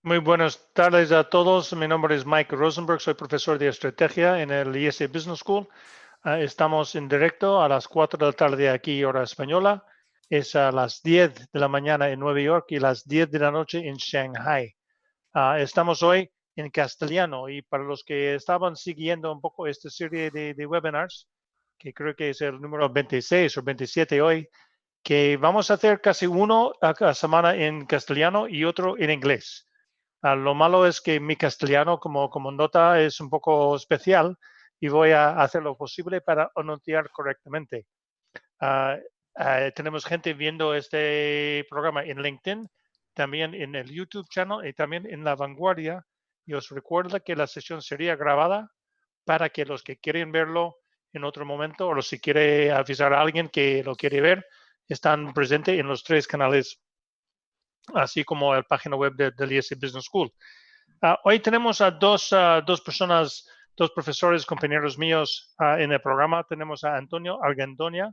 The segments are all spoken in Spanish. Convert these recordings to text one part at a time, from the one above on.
Muy buenas tardes a todos. Mi nombre es Mike Rosenberg. Soy profesor de estrategia en el IS Business School. Estamos en directo a las 4 de la tarde aquí, hora española. Es a las 10 de la mañana en Nueva York y las 10 de la noche en Shanghai. Estamos hoy en castellano y para los que estaban siguiendo un poco esta serie de webinars, que creo que es el número 26 o 27 hoy, que vamos a hacer casi uno a cada semana en castellano y otro en inglés. Lo malo es que mi castellano como nota es un poco especial y voy a hacer lo posible para anunciar correctamente. Ah, tenemos gente viendo este programa en LinkedIn, también en el YouTube channel y también en La Vanguardia. Y os recuerdo que la sesión sería grabada para que los que quieren verlo en otro momento o si quiere avisar a alguien que lo quiere ver, están presentes en los tres canales, así como la página web del IS Business School. Hoy tenemos a dos personas, dos profesores, compañeros míos en el programa. Tenemos a Antonio Argandoña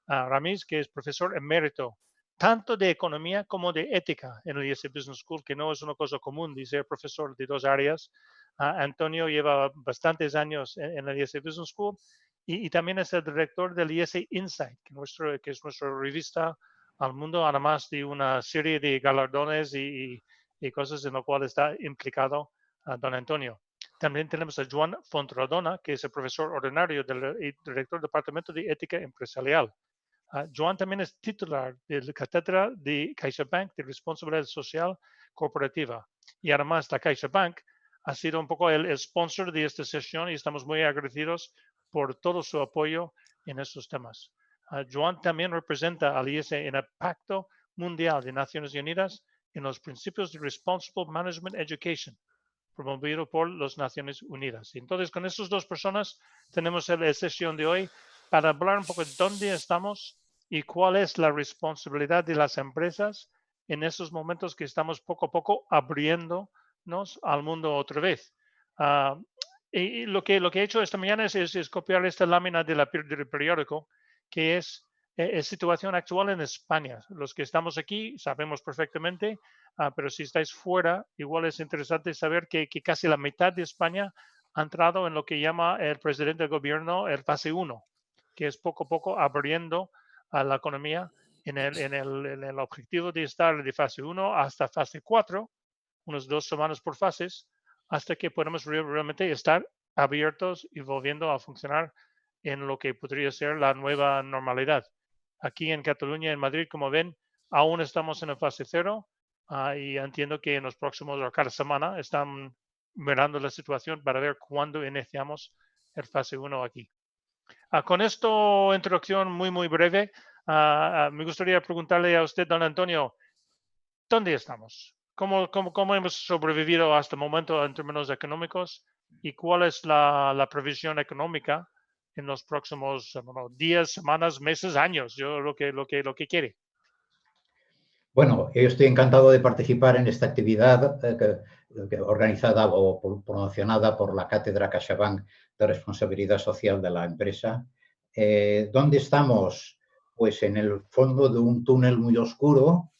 Ramiz, que es profesor emérito, tanto de economía como de ética en el IS Business School, que no es una cosa común de ser profesor de dos áreas. Antonio lleva bastantes años en el IS Business School y también es el director del IS Insight, que es nuestra revista al mundo, además de una serie de galardones y cosas en lo cual está implicado don Antonio. También tenemos a Joan Fontrodona, que es el profesor ordinario del director del Departamento de Ética Empresarial. Joan también es titular de la cátedra de CaixaBank de Responsabilidad Social Corporativa. Y además, la CaixaBank ha sido un poco el sponsor de esta sesión y estamos muy agradecidos por todo su apoyo en estos temas. Joan también representa al IS en el Pacto Mundial de Naciones Unidas en los principios de Responsible Management Education, promovido por las Naciones Unidas. Entonces, con estas dos personas tenemos la sesión de hoy para hablar un poco de dónde estamos y cuál es la responsabilidad de las empresas en estos momentos que estamos poco a poco abriéndonos al mundo otra vez. Y lo que he hecho esta mañana es copiar esta lámina del periódico, que es situación actual en España. Los que estamos aquí sabemos perfectamente, pero si estáis fuera, igual es interesante saber que casi la mitad de España ha entrado en lo que llama el presidente del gobierno el fase 1, que es poco a poco abriendo a la economía en el objetivo de estar de fase 1 hasta fase 4, unas 2 semanas por fases, hasta que podamos realmente estar abiertos y volviendo a funcionar en lo que podría ser la nueva normalidad. Aquí en Cataluña, en Madrid, como ven, aún estamos en la fase 0 y entiendo que en los próximos o cada semana están mirando la situación para ver cuándo iniciamos el fase 1 aquí. Con esto, introducción muy breve, me gustaría preguntarle a usted, don Antonio, ¿dónde estamos? ¿Cómo hemos sobrevivido hasta el momento en términos económicos? ¿Y cuál es la previsión económica en los próximos días, semanas, meses, años? Yo lo que quiere. Bueno, yo estoy encantado de participar en esta actividad organizada o promocionada por la Cátedra CaixaBank de Responsabilidad Social de la empresa. ¿Dónde estamos? Pues en el fondo de un túnel muy oscuro,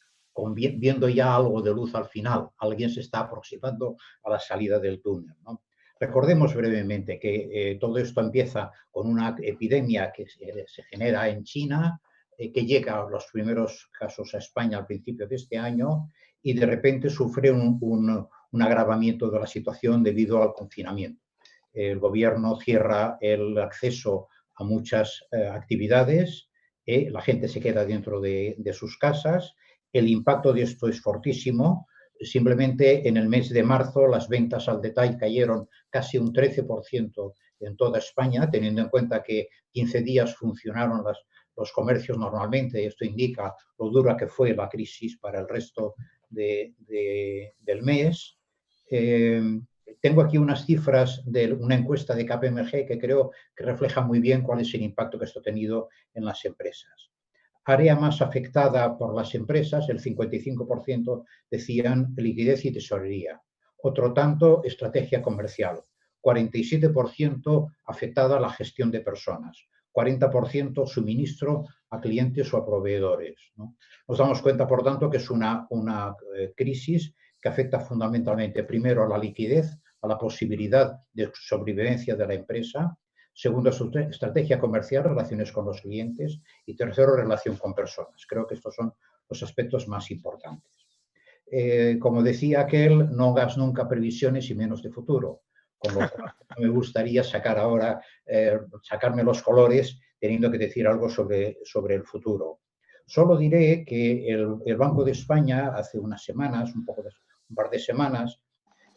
viendo ya algo de luz al final. Alguien se está aproximando a la salida del túnel, ¿no? Recordemos brevemente que todo esto empieza con una epidemia que se genera en China, que llega a los primeros casos a España al principio de este año y de repente sufre un agravamiento de la situación debido al confinamiento. El gobierno cierra el acceso a muchas actividades, la gente se queda dentro de sus casas, el impacto de esto es fortísimo. Simplemente en el mes de marzo las ventas al detalle cayeron casi un 13% en toda España, teniendo en cuenta que 15 días funcionaron los comercios normalmente, y esto indica lo dura que fue la crisis para el resto del mes. Tengo aquí unas cifras de una encuesta de KPMG que creo que refleja muy bien cuál es el impacto que esto ha tenido en las empresas. Área más afectada por las empresas, el 55% decían liquidez y tesorería. Otro tanto, estrategia comercial. 47% afectada a la gestión de personas. 40% suministro a clientes o a proveedores, ¿no? Nos damos cuenta, por tanto, que es una crisis que afecta fundamentalmente, primero, a la liquidez, a la posibilidad de sobrevivencia de la empresa. Segundo, su estrategia comercial, relaciones con los clientes. Y tercero, relación con personas. Creo que estos son los aspectos más importantes. Como decía aquel, no hagas nunca previsiones y menos de futuro. Con lo cual, me gustaría sacar ahora, sacarme los colores teniendo que decir algo sobre el futuro. Solo diré que el Banco de España hace unas semanas, un par de semanas,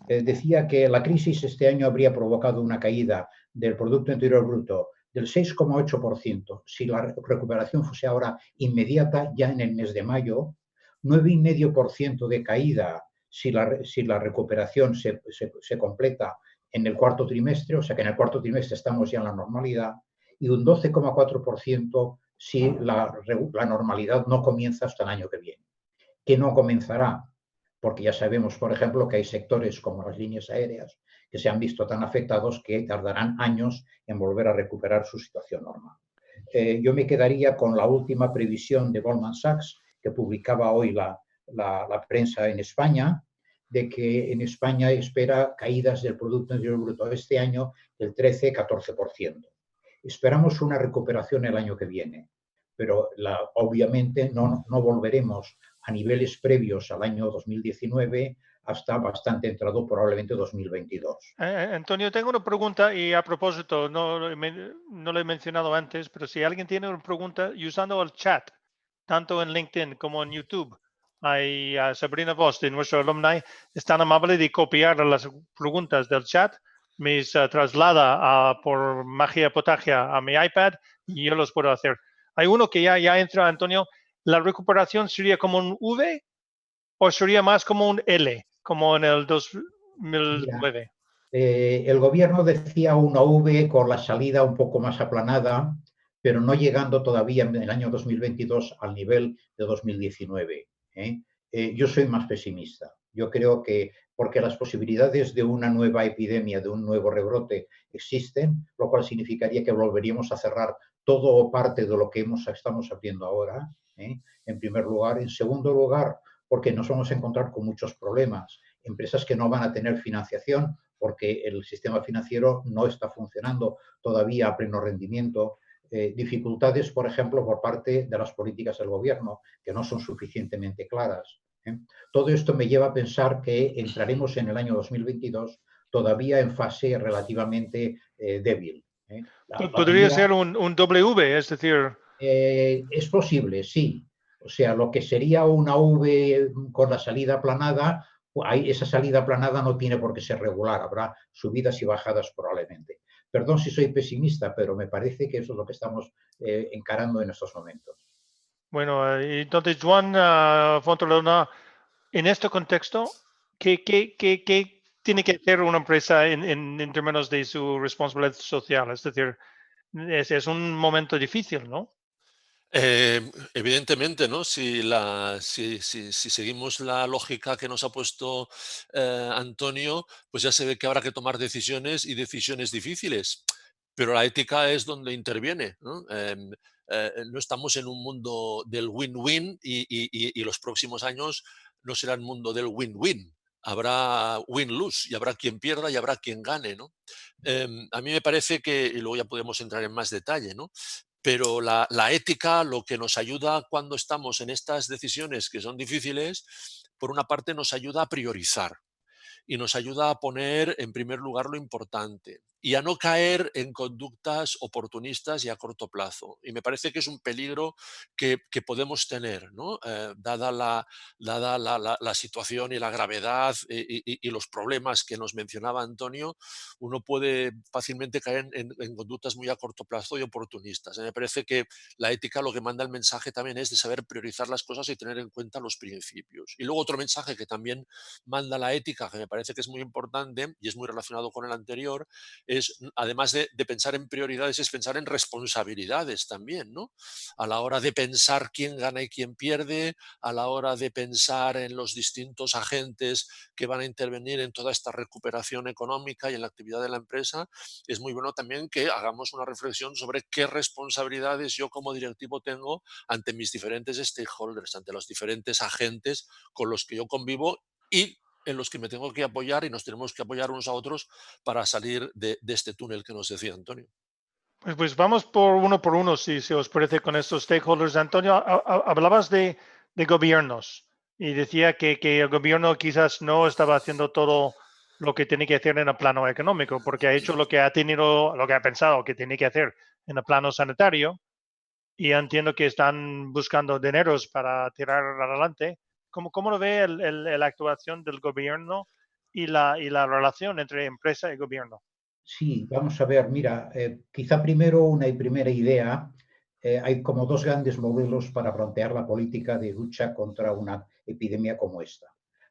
decía que la crisis este año habría provocado una caída del Producto Interior Bruto del 6,8%. Si la recuperación fuese ahora inmediata, ya en el mes de mayo, 9,5% de caída si la recuperación se completa en el cuarto trimestre, o sea que en el cuarto trimestre estamos ya en la normalidad, y un 12,4% si la normalidad no comienza hasta el año que viene. Que no comenzará, porque ya sabemos, por ejemplo, que hay sectores como las líneas aéreas que se han visto tan afectados que tardarán años en volver a recuperar su situación normal. Yo me quedaría con la última previsión de Goldman Sachs, que publicaba hoy la prensa en España, de que en España espera caídas del Producto Interior Bruto este año del 13-14%. Esperamos una recuperación el año que viene, pero obviamente no volveremos a niveles previos al año 2019 hasta bastante entrado probablemente 2022. Antonio, tengo una pregunta y a propósito, no lo he mencionado antes, pero si alguien tiene una pregunta, y usando el chat, tanto en LinkedIn como en YouTube, hay Sabrina Voss, de nuestro alumni, es tan amable de copiar las preguntas del chat, me traslada por magia potagia a mi iPad y yo los puedo hacer. Hay uno que ya entra, Antonio. ¿La recuperación sería como un V o sería más como un L, como en el Mira, 2009? el gobierno decía una V con la salida un poco más aplanada, pero no llegando todavía en el año 2022 al nivel de 2019. Yo soy más pesimista. Yo creo que porque las posibilidades de una nueva epidemia, de un nuevo rebrote existen, lo cual significaría que volveríamos a cerrar todo o parte de lo que estamos abriendo ahora, en primer lugar. En segundo lugar, porque nos vamos a encontrar con muchos problemas. Empresas que no van a tener financiación porque el sistema financiero no está funcionando todavía a pleno rendimiento. Dificultades, por ejemplo, por parte de las políticas del gobierno, que no son suficientemente claras. Todo esto me lleva a pensar que entraremos en el año 2022 todavía en fase relativamente débil. La Podría primera, ser un W, es decir, es posible, sí. O sea, lo que sería una V con la salida aplanada, esa salida aplanada no tiene por qué ser regular, habrá subidas y bajadas probablemente. Perdón si soy pesimista, pero me parece que eso es lo que estamos encarando en estos momentos. bueno, entonces, Juan Fontalona, en este contexto, ¿qué tiene que hacer una empresa en términos de su responsabilidad social? Es decir, es un momento difícil, ¿no? Evidentemente, ¿no? Si seguimos la lógica que nos ha puesto Antonio, pues ya se ve que habrá que tomar decisiones y decisiones difíciles. Pero la ética es donde interviene, ¿no? No estamos en un mundo del win-win y los próximos años no serán mundo del win-win. Habrá win-lose y habrá quien pierda y habrá quien gane, ¿no? A mí me parece que, y luego ya podemos entrar en más detalle, ¿no? Pero la ética, lo que nos ayuda cuando estamos en estas decisiones que son difíciles, por una parte nos ayuda a priorizar y nos ayuda a poner en primer lugar lo importante y a no caer en conductas oportunistas y a corto plazo. Y me parece que es un peligro que podemos tener, ¿no? Dada la situación y la gravedad y los problemas que nos mencionaba Antonio, uno puede fácilmente caer en conductas muy a corto plazo y oportunistas. Me parece que la ética lo que manda el mensaje también es de saber priorizar las cosas y tener en cuenta los principios. Y luego otro mensaje que también manda la ética, que me parece que es muy importante y es muy relacionado con el anterior, es, además de pensar en prioridades, es pensar en responsabilidades también, ¿no? A la hora de pensar quién gana y quién pierde, a la hora de pensar en los distintos agentes que van a intervenir en toda esta recuperación económica y en la actividad de la empresa, es muy bueno también que hagamos una reflexión sobre qué responsabilidades yo como directivo tengo ante mis diferentes stakeholders, ante los diferentes agentes con los que yo convivo y en los que me tengo que apoyar y nos tenemos que apoyar unos a otros para salir de este túnel que nos decía Antonio. Pues vamos por uno, si os parece, con estos stakeholders. Antonio, hablabas de gobiernos y decía que el gobierno quizás no estaba haciendo todo lo que tiene que hacer en el plano económico, porque ha hecho lo que ha tenido, lo que ha pensado que tiene que hacer en el plano sanitario, y entiendo que están buscando dineros para tirar adelante. ¿Cómo lo ve la actuación del gobierno y la relación entre empresa y gobierno? Sí, vamos a ver, mira, quizá primero una primera idea. Hay como dos grandes modelos para plantear la política de lucha contra una epidemia como esta.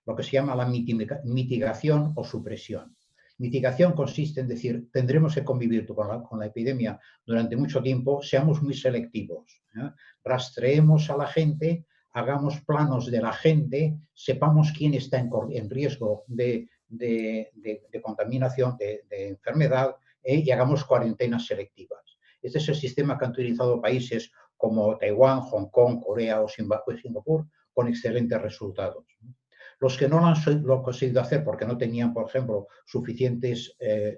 Lo que se llama la mitigación o supresión. Mitigación consiste en decir, tendremos que convivir con la epidemia durante mucho tiempo, seamos muy selectivos, ¿eh? Rastreemos a la gente, hagamos planos de la gente, sepamos quién está en riesgo de contaminación, de enfermedad, y hagamos cuarentenas selectivas. Este es el sistema que han utilizado países como Taiwán, Hong Kong, Corea o Singapur con excelentes resultados. Los que no lo han conseguido hacer porque no tenían, por ejemplo, suficientes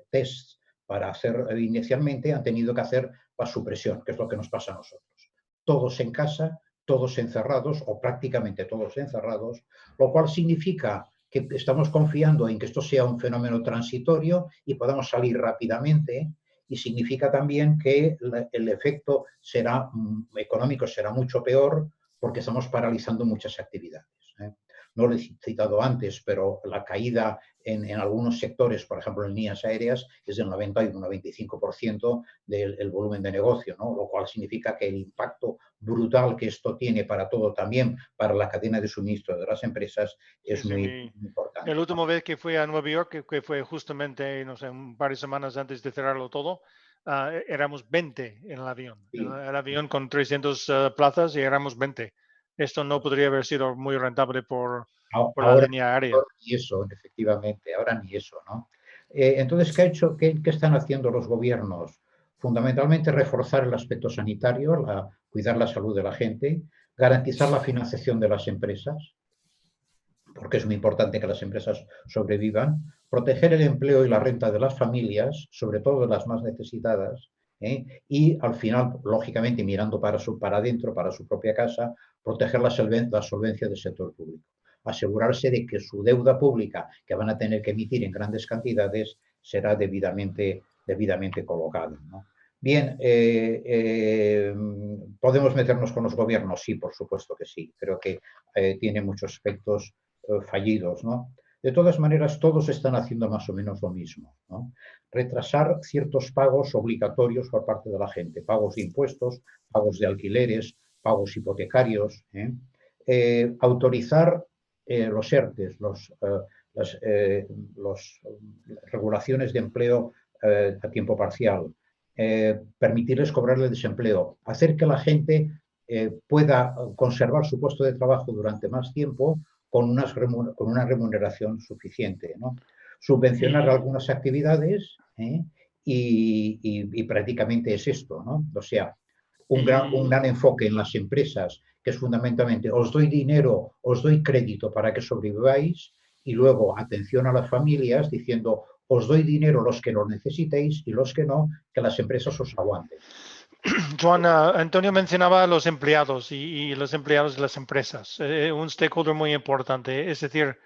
tests para hacer inicialmente, han tenido que hacer la supresión, que es lo que nos pasa a nosotros. Todos en casa, todos encerrados o prácticamente todos encerrados, lo cual significa que estamos confiando en que esto sea un fenómeno transitorio y podamos salir rápidamente, y significa también que el efecto será económico será mucho peor porque estamos paralizando muchas actividades, ¿eh? No lo he citado antes, pero la caída en algunos sectores, por ejemplo en líneas aéreas, es del 90 y un 95% del volumen de negocio, ¿no? Lo cual significa que el impacto brutal que esto tiene para todo, también para la cadena de suministro de las empresas, Sí, es sí, muy importante, el ¿no? último vez que fui a Nueva York, que fue justamente, no sé, un par de semanas antes de cerrarlo todo, éramos 20 en el avión. Sí. El avión con 300 plazas y éramos 20. Esto no podría haber sido muy rentable por la Ahora, línea aérea. ahora ni eso, efectivamente, ahora ni eso, ¿no? Entonces, ¿qué están haciendo los gobiernos? Fundamentalmente reforzar el aspecto sanitario, cuidar la salud de la gente, garantizar la financiación de las empresas, porque es muy importante que las empresas sobrevivan, proteger el empleo y la renta de las familias, sobre todo de las más necesitadas, ¿eh? Y al final, lógicamente, mirando para adentro, para su propia casa, proteger la solvencia del sector público. Asegurarse de que su deuda pública, que van a tener que emitir en grandes cantidades, será debidamente colocada, ¿no? Bien, ¿podemos meternos con los gobiernos? Sí, por supuesto que sí. Creo que tiene muchos aspectos fallidos, ¿no? De todas maneras, todos están haciendo más o menos lo mismo, ¿no? Retrasar ciertos pagos obligatorios por parte de la gente, pagos de impuestos, pagos de alquileres, pagos hipotecarios, ¿eh? Autorizar los ERTES, las regulaciones de empleo a tiempo parcial, permitirles cobrar el desempleo, hacer que la gente pueda conservar su puesto de trabajo durante más tiempo con una remuneración suficiente, ¿no? Subvencionar Y, algunas actividades, y prácticamente es esto, ¿no? O sea, un y, gran enfoque en las empresas, que es fundamentalmente os doy dinero, os doy crédito para que sobreviváis, y luego atención a las familias diciendo os doy dinero los que lo necesitéis y los que no, que las empresas os aguanten. Joan, Antonio mencionaba a los empleados y los empleados de las empresas, un stakeholder muy importante. Es decir,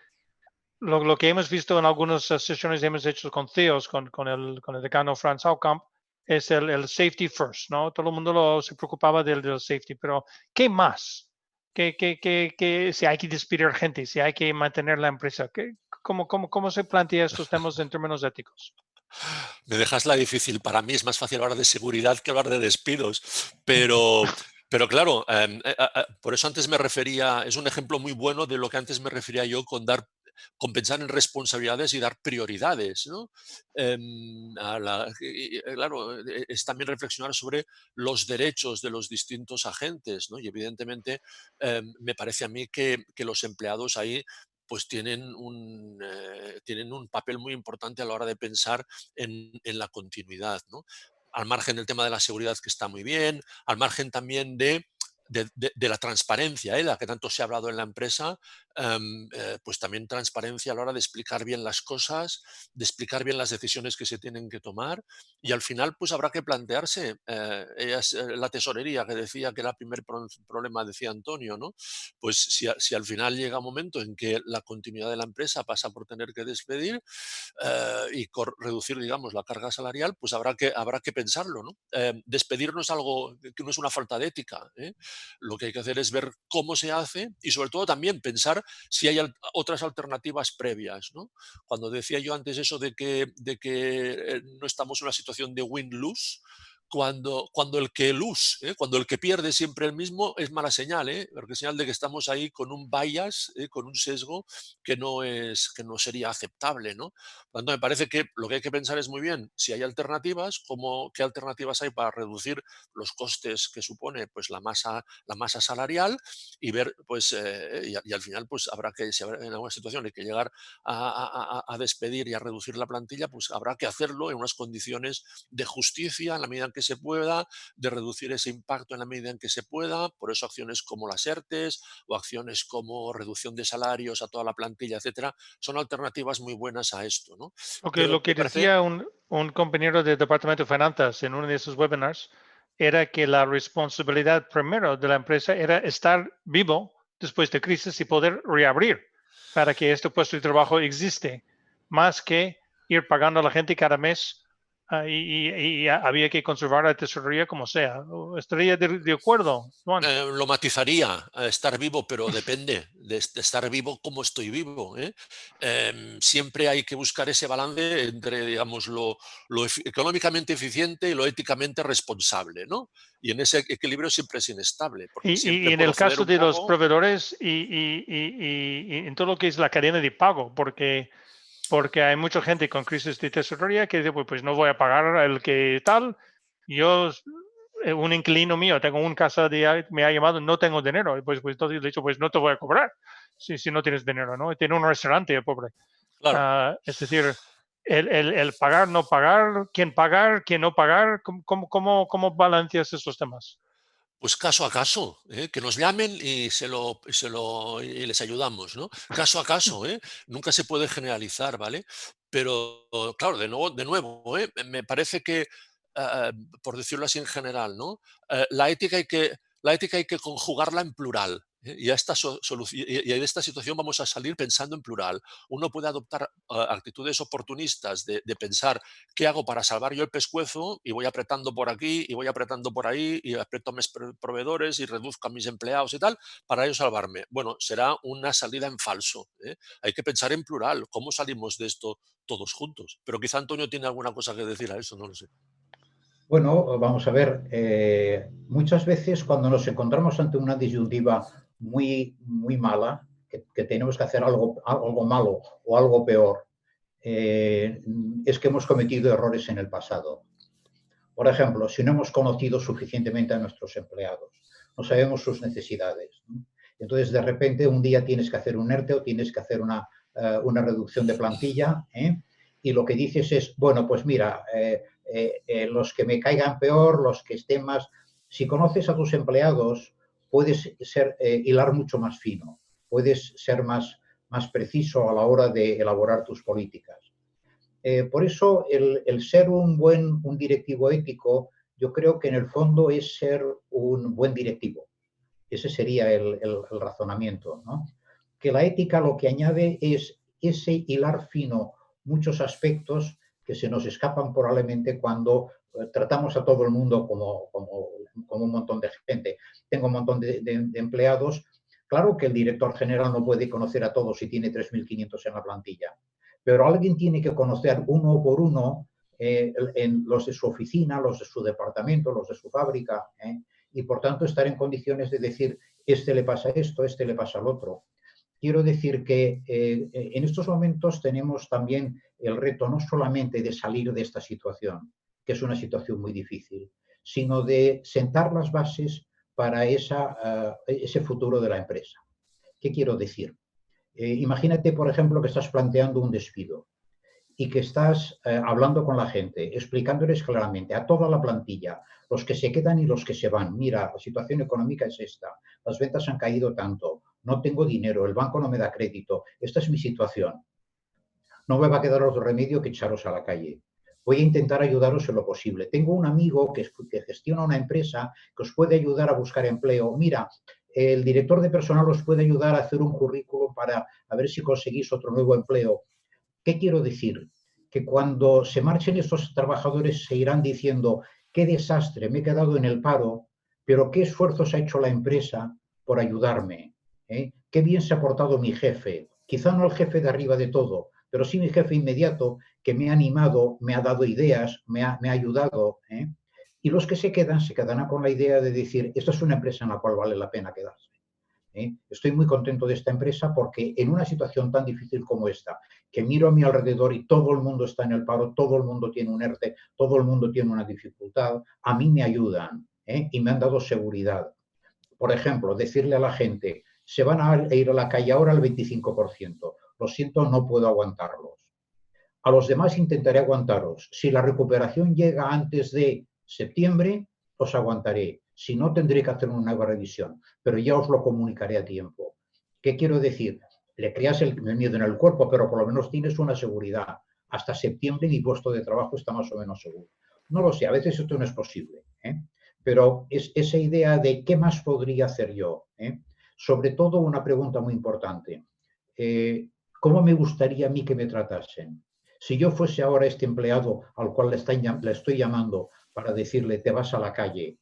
lo que hemos visto en algunas sesiones que hemos hecho con CEOs, con el decano Franz Haukamp, es el safety first, ¿no? Todo el mundo se preocupaba del safety, pero ¿qué más? Si hay que despedir gente, si hay que mantener la empresa, ¿cómo se plantea estos temas en términos éticos? Me dejas la difícil. Para mí es más fácil hablar de seguridad que hablar de despidos. Pero claro, por eso antes me refería, es un ejemplo muy bueno de lo que antes me refería yo con pensar en responsabilidades y dar prioridades, ¿no? Claro, es también reflexionar sobre los derechos de los distintos agentes, ¿no? Y evidentemente me parece a mí que los empleados ahí pues tienen un papel muy importante a la hora de pensar en la continuidad, ¿no? Al margen del tema de la seguridad, que está muy bien, al margen también de la transparencia, la que tanto se ha hablado en la empresa, pues también transparencia a la hora de explicar bien las cosas, de explicar bien las decisiones que se tienen que tomar y al final pues habrá que plantearse, la tesorería que decía que era el primer problema, decía Antonio, ¿no? Pues si al final llega un momento en que la continuidad de la empresa pasa por tener que despedir y reducir, digamos, la carga salarial, pues habrá que pensarlo, ¿no? Despedir no es algo que no es una falta de ética, ¿eh? Lo que hay que hacer es ver cómo se hace y sobre todo también pensar si hay otras alternativas previas, ¿no? Cuando decía yo antes eso de que no estamos en una situación de win-lose, cuando el que cuando el que pierde siempre el mismo es mala señal, porque es señal de que estamos ahí con un bias, con un sesgo que no sería aceptable, ¿no? Por lo tanto, me parece que lo que hay que pensar es muy bien si hay alternativas, qué alternativas hay para reducir los costes que supone pues la masa salarial y ver pues y al final pues habrá que, si en alguna situación hay que llegar a despedir y a reducir la plantilla, pues habrá que hacerlo en unas condiciones de justicia en la medida en que se pueda, de reducir ese impacto en la medida en que se pueda. Por eso acciones como las ERTES o acciones como reducción de salarios a toda la plantilla, etcétera, son alternativas muy buenas a esto, ¿no? Porque Pero lo que me parece, decía un compañero del Departamento de Finanzas en uno de esos webinars era que la responsabilidad primero de la empresa era estar vivo después de crisis y poder reabrir para que este puesto de trabajo existe, más que ir pagando a la gente cada mes y había que conservar la tesorería como sea. ¿Estaría de acuerdo, Juan? lo matizaría, estar vivo, pero depende de estar vivo como estoy vivo, ¿eh? Siempre hay que buscar ese balance entre, digamos, lo económicamente eficiente y lo éticamente responsable, ¿no? Y en ese equilibrio siempre es inestable, porque Y siempre en puedo el ceder caso un de los poco. proveedores y en todo lo que es la cadena de pago, porque hay mucha gente con crisis de tesorería que dice, pues no voy a pagar el que tal. Yo, un inquilino mío, tengo un casa me ha llamado, no tengo dinero. Y pues entonces le he dicho, pues no te voy a cobrar si no tienes dinero, ¿no? Tiene un restaurante, el pobre. Claro, Es decir, el pagar, quién no pagar, ¿cómo balanceas esos temas? pues caso a caso, ¿eh? Que nos llamen y les ayudamos, ¿no? Caso a caso, ¿eh? Nunca se puede generalizar, ¿vale? Pero claro, de nuevo, ¿eh? Me parece que, por decirlo así en general, ¿no? La ética hay que conjugarla en plural. Y, y de esta situación vamos a salir pensando en plural. Uno puede adoptar actitudes oportunistas de pensar ¿qué hago para salvar yo el pescuezo? Y voy apretando por aquí y voy apretando por ahí y aprieto a mis proveedores y reduzco a mis empleados y tal para yo salvarme. Bueno, será una salida en falso, ¿eh? Hay que pensar en plural. ¿Cómo salimos de esto todos juntos? Pero quizá Antonio tiene alguna cosa que decir a eso, no lo sé. Bueno, vamos a ver, muchas veces cuando nos encontramos ante una disyuntiva muy mala, que tenemos que hacer algo malo o algo peor, es que hemos cometido errores en el pasado. Por ejemplo, si no hemos conocido suficientemente a nuestros empleados, no sabemos sus necesidades, ¿no? Entonces, de repente, un día tienes que hacer un ERTE o tienes que hacer una reducción de plantilla, ¿eh? Y lo que dices es, bueno, pues mira, los que me caigan peor, los que estén más... Si conoces a tus empleados, puedes hilar mucho más fino, puedes ser más preciso a la hora de elaborar tus políticas. Por eso el ser un directivo ético, yo creo que en el fondo es ser un buen directivo. Ese sería el razonamiento, ¿no? Que la ética lo que añade es ese hilar fino muchos aspectos que se nos escapan probablemente cuando tratamos a todo el mundo como un montón de gente. Tengo un montón de empleados. Claro que el director general no puede conocer a todos si tiene 3.500 en la plantilla, pero alguien tiene que conocer uno por uno en los de su oficina, los de su departamento, los de su fábrica, y por tanto estar en condiciones de decir, este le pasa esto, este le pasa al otro. Quiero decir que en estos momentos tenemos también el reto no solamente de salir de esta situación, que es una situación muy difícil, sino de sentar las bases para ese futuro de la empresa. ¿Qué quiero decir? Imagínate, por ejemplo, que estás planteando un despido y que estás hablando con la gente, explicándoles claramente a toda la plantilla, los que se quedan y los que se van. Mira, la situación económica es esta, las ventas han caído tanto, no tengo dinero, el banco no me da crédito, esta es mi situación. No me va a quedar otro remedio que echaros a la calle. Voy a intentar ayudaros en lo posible. Tengo un amigo que gestiona una empresa que os puede ayudar a buscar empleo. Mira, el director de personal os puede ayudar a hacer un currículum para a ver si conseguís otro nuevo empleo. ¿Qué quiero decir? Que cuando se marchen estos trabajadores se irán diciendo qué desastre, me he quedado en el paro, pero qué esfuerzos ha hecho la empresa por ayudarme. Qué bien se ha portado mi jefe. Quizá no el jefe de arriba de todo, pero sí mi jefe inmediato que me ha animado, me ha dado ideas, me ha ayudado. Y los que se quedarán con la idea de decir, esta es una empresa en la cual vale la pena quedarse. Estoy muy contento de esta empresa porque en una situación tan difícil como esta, que miro a mi alrededor y todo el mundo está en el paro, todo el mundo tiene un ERTE, todo el mundo tiene una dificultad, a mí me ayudan y me han dado seguridad. Por ejemplo, decirle a la gente, se van a ir a la calle ahora al 25%. Lo siento, no puedo aguantarlos. A los demás intentaré aguantaros. Si la recuperación llega antes de septiembre, os aguantaré. Si no, tendré que hacer una nueva revisión, pero ya os lo comunicaré a tiempo. ¿Qué quiero decir? Le creas el miedo en el cuerpo, pero por lo menos tienes una seguridad. Hasta septiembre mi puesto de trabajo está más o menos seguro. No lo sé, a veces esto no es posible, pero es esa idea de qué más podría hacer yo. Sobre todo una pregunta muy importante. ¿Cómo me gustaría a mí que me tratasen? Si yo fuese ahora este empleado al cual le estoy llamando para decirle te vas a la calle,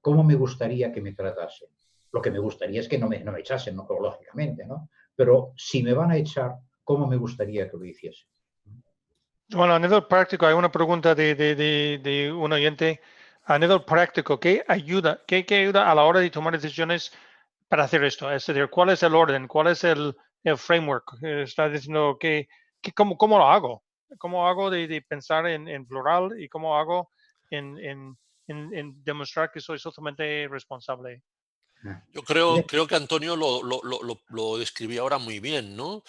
¿cómo me gustaría que me tratasen? Lo que me gustaría es que no me echasen, ¿no? Lógicamente, ¿no? Pero si me van a echar, ¿cómo me gustaría que lo hiciesen? Bueno, a nivel práctico, hay una pregunta de un oyente. A nivel práctico, ¿qué ayuda a la hora de tomar decisiones para hacer esto? Es decir, ¿cuál es el orden? ¿Cuál es el framework? Está diciendo ¿cómo lo hago? ¿Cómo hago de pensar en plural y cómo hago en demostrar que soy socialmente responsable? Yo creo que Antonio lo describía ahora muy bien, ¿no?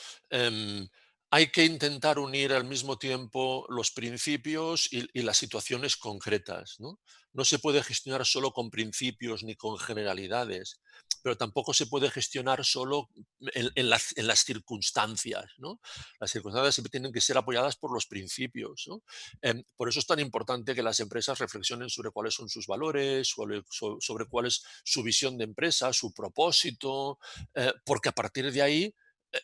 Hay que intentar unir al mismo tiempo los principios y las situaciones concretas, ¿no? No se puede gestionar solo con principios ni con generalidades, pero tampoco se puede gestionar solo en las circunstancias, ¿no? Las circunstancias siempre tienen que ser apoyadas por los principios, ¿no? Por eso es tan importante que las empresas reflexionen sobre cuáles son sus valores, sobre cuál es su visión de empresa, su propósito, porque a partir de ahí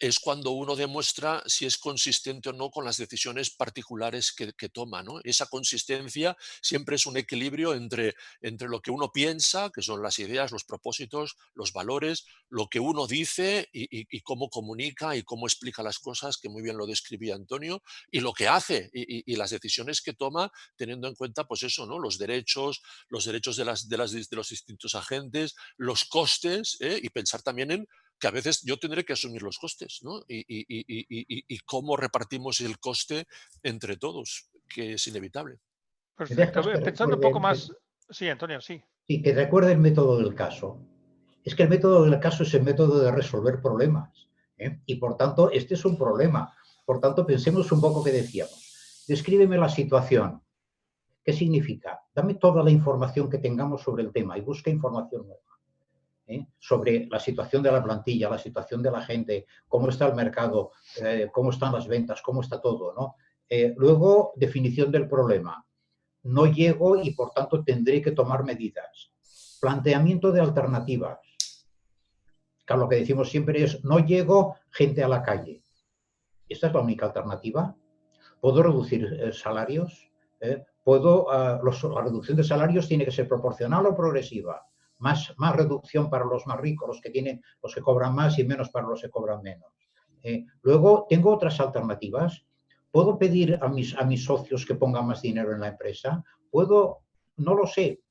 es cuando uno demuestra si es consistente o no con las decisiones particulares que toma, ¿no? Esa consistencia siempre es un equilibrio entre lo que uno piensa, que son las ideas, los propósitos, los valores, lo que uno dice y cómo comunica y cómo explica las cosas, que muy bien lo describía Antonio, y lo que hace y las decisiones que toma, teniendo en cuenta, pues eso, ¿no? Los derechos de los distintos agentes, los costes, y pensar también en que a veces yo tendré que asumir los costes, ¿no? Y cómo repartimos el coste entre todos, que es inevitable. ¿Me Perfecto. dejas que Pensando un poco recuerde, más, sí, Antonio, sí. sí, que recuerde el método del caso? Es que el método del caso es el método de resolver problemas. Y por tanto, este es un problema. Por tanto, pensemos un poco qué decíamos. Descríbeme la situación. ¿Qué significa? Dame toda la información que tengamos sobre el tema y busca información nueva. Sobre la situación de la plantilla, la situación de la gente, cómo está el mercado, cómo están las ventas, cómo está todo, ¿no? Luego, definición del problema. No llego y, por tanto, tendré que tomar medidas. Planteamiento de alternativas. Claro, lo que decimos siempre es, no llego, gente a la calle. ¿Esta es la única alternativa? ¿Puedo reducir salarios? La reducción de salarios tiene que ser proporcional o progresiva. Más reducción para los más ricos, los que cobran más y menos para los que cobran menos. Luego, tengo otras alternativas. ¿Puedo pedir a mis socios que pongan más dinero en la empresa? No lo sé,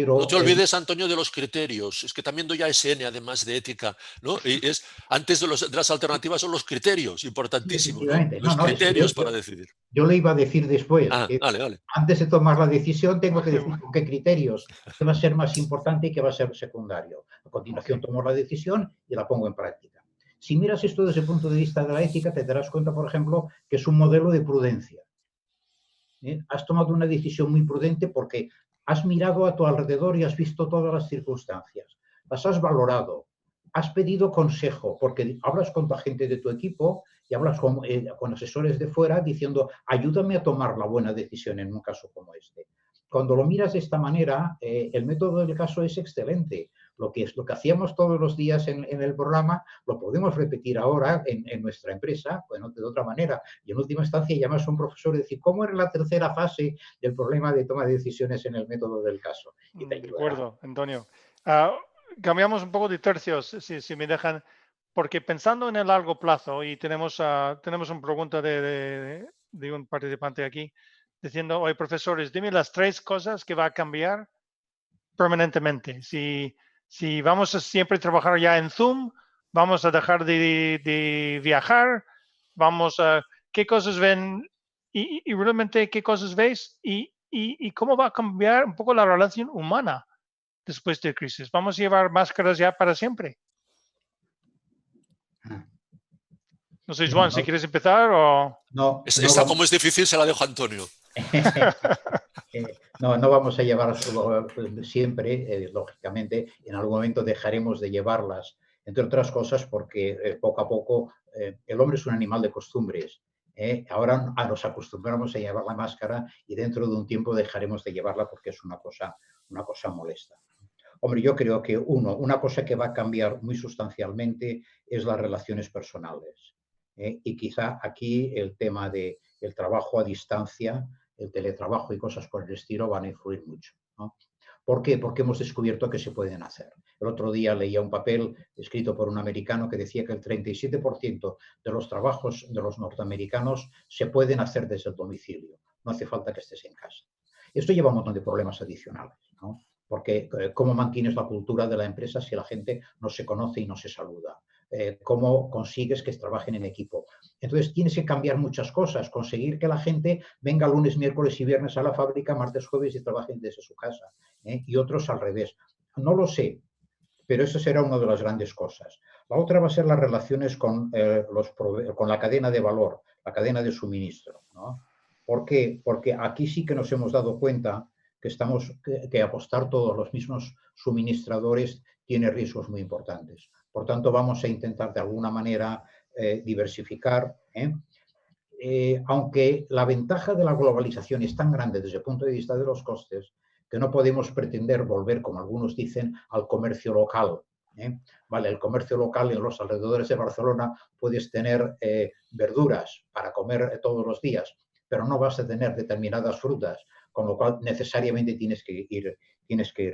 No pero te olvides, Antonio, de los criterios. Es que también doy ASN, además de ética, ¿no? Y antes de las alternativas son los criterios, sí, importantísimo, ¿no? efectivamente. Los No, es que criterios para decidir. yo le iba a decir después. Ah, vale, vale. Antes de tomar la decisión, tengo que decir con qué criterios, qué va a ser más importante y qué va a ser secundario. A continuación, tomo la decisión y la pongo en práctica. Si miras esto desde el punto de vista de la ética, te darás cuenta, por ejemplo, que es un modelo de prudencia. Has tomado una decisión muy prudente porque has mirado a tu alrededor y has visto todas las circunstancias. Las has valorado. has pedido consejo, porque hablas con la gente de tu equipo y hablas con asesores de fuera diciendo, ayúdame a tomar la buena decisión en un caso como este. Cuando lo miras de esta manera, el método del caso es excelente. Lo que hacíamos todos los días en el programa, lo podemos repetir ahora en nuestra empresa, bueno, de otra manera. Y en última instancia llamas a un profesor y decir, ¿cómo era la tercera fase del problema de toma de decisiones en el método del caso? Y te De ayudará. acuerdo, Antonio. Ah, cambiamos un poco de tercios, si me dejan, porque pensando en el largo plazo, y tenemos una pregunta de un participante aquí, diciendo, oye, profesores, dime las 3 cosas que va a cambiar permanentemente. Si vamos a siempre trabajar ya en Zoom, vamos a dejar de viajar, vamos a, ¿qué cosas ven y realmente qué cosas veis y cómo va a cambiar un poco la relación humana después de crisis? ¿Vamos a llevar máscaras ya para siempre? No sé, No, Juan, si no, quieres empezar o... no, no Esta, vamos. como es difícil, se la dejo a Antonio. No, no vamos a llevar siempre, lógicamente, en algún momento dejaremos de llevarlas, entre otras cosas porque poco a poco el hombre es un animal de costumbres. Ahora nos acostumbramos a llevar la máscara y dentro de un tiempo dejaremos de llevarla porque es una cosa molesta. Hombre, yo creo que una cosa que va a cambiar muy sustancialmente es las relaciones personales. Y quizá aquí el tema del trabajo a distancia, el teletrabajo y cosas por el estilo van a influir mucho, ¿no? ¿Por qué? Porque hemos descubierto que se pueden hacer. El otro día leía un papel escrito por un americano que decía que el 37% de los trabajos de los norteamericanos se pueden hacer desde el domicilio. No hace falta que estés en casa. Esto lleva un montón de problemas adicionales, ¿no? Porque ¿cómo mantienes la cultura de la empresa si la gente no se conoce y no se saluda? ¿Cómo consigues que trabajen en equipo? Entonces tienes que cambiar muchas cosas, conseguir que la gente venga lunes, miércoles y viernes a la fábrica, martes, jueves y trabajen desde su casa, y otros al revés. No lo sé, pero eso será una de las grandes cosas. La otra va a ser las relaciones con la cadena de valor, la cadena de suministro, ¿no? ¿Por qué? Porque aquí sí que nos hemos dado cuenta que apostar todos los mismos suministradores tiene riesgos muy importantes. Por tanto, vamos a intentar de alguna manera diversificar, aunque la ventaja de la globalización es tan grande desde el punto de vista de los costes que no podemos pretender volver, como algunos dicen, al comercio local. Vale, el comercio local en los alrededores de Barcelona puedes tener verduras para comer todos los días, pero no vas a tener determinadas frutas, con lo cual necesariamente tienes que ir